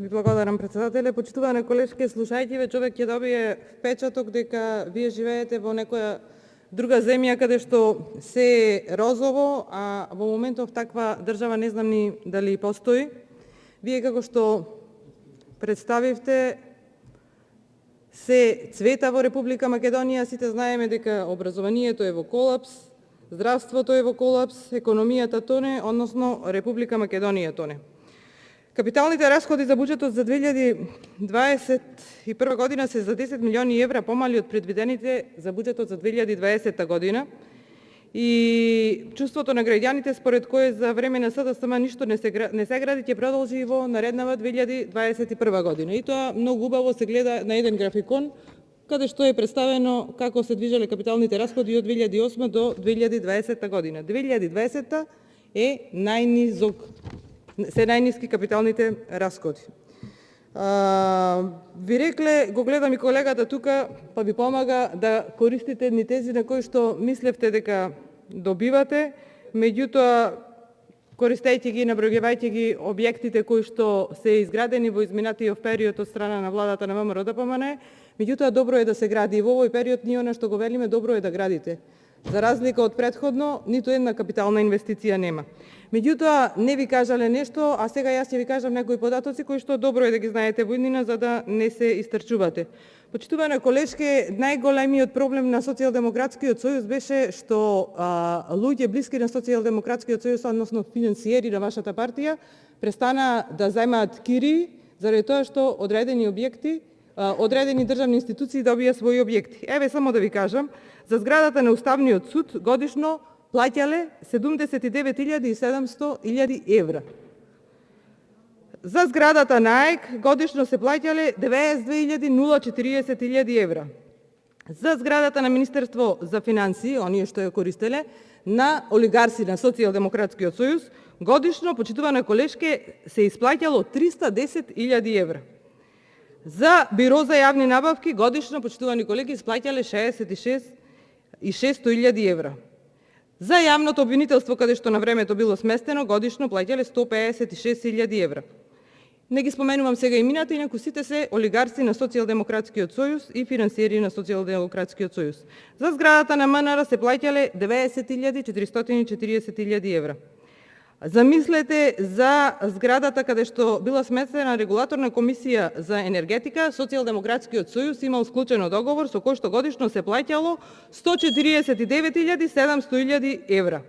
Ви благодарам, председателе. Почитуване колешки, слушајќи ве, човек ќе добие впечаток дека вие живеете во некоја друга земја каде што се е розово, а во моментов таква држава не знам ни дали постои. Вие како што представивте, се цвета во Република Македонија, сите знаеме дека образованието е во колапс, здравството е во колапс, економијата тоне, односно Република Македонија тоне. Капиталните расходи за буџетот за 2021 година се за 10 милиони евра помали од предвидените за буџетот за 2020 година. И чувството на граѓаните според кое за време на СДСМ ништо не се гради ќе продолжи и во нареднава 2021 година. И тоа многу убаво се гледа на еден графикон каде што е представено како се движеле капиталните расходи од 2008 до 2020 година. 2020 е се најниски капиталните расходи. Ви рекле, го гледам и колегата тука, па ви помага да користите ни тези на кои што мислевте дека добивате, меѓутоа користејќи ги, набројувајќи ги објектите кои што се изградени во изминатиот период од страна на владата на ВМРО ДПМН, меѓутоа добро е да се гради и во овој период ние она што го велиме добро е да градите. За разлика од претходно, ниту една капитална инвестиција нема. Меѓутоа, не ви кажале нешто, а сега јас ќе ви кажам некои податоци кои што добро е да ги знаете во иднина за да не се истрчувате. Почитувана колешке, најголемиот проблем на Социјалдемократскиот сојуз беше што луѓе блиски на Социјалдемократскиот сојуз, односно финансиери на вашата партија, престана да зајмаат кири заради тоа што одредени објекти, одредени државни институции добија своји објекти. Еве само да ви кажам, за зградата на Уставниот суд годишно плаќале 79.700 евра. За зградата на АЕК годишно се плаќале 92.040 евра. За зградата на Министерство за финансии, оние што ја користеле, на олигарси на Социјалдемократскиот сојуз, годишно, почитувана колешке, се исплаќало 310.000 евра. За Биро за јавни набавки годишно, почитувани колеги, исплаќале 66.600 евра. За јавното обвинителство, каде што на времето било сместено, годишно плаќале 156.000 евра. Не ги споменувам сега имената, инаку сите се олигарси на Социјалдемократскиот сојуз и финансиери на Социјалдемократскиот сојуз. За зградата на МНР се плаќале 90.440 евра. Замислете за зградата каде што била сместена регулаторна комисија за енергетика, Социјалдемократскиот сојуз имал склучено договор со кој што годишно се плаќало 149.700 евра.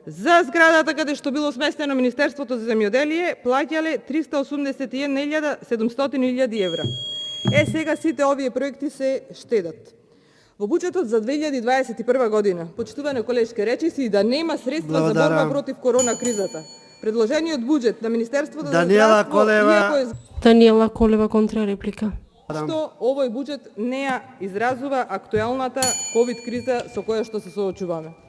За зградата каде што било сместено Министерството за земјоделие плаќале 381.700 евра. Сега сите овие проекти се штедат. Во буџетот за 2021 година, почитуване колешке, речи си да нема средства за борба против корона кризата. Предложениот буџет на Министерството за здравство, Даниела Колева, контрареплика. Што овој буџет не ја изразува актуелната ковид криза со која што се соочуваме.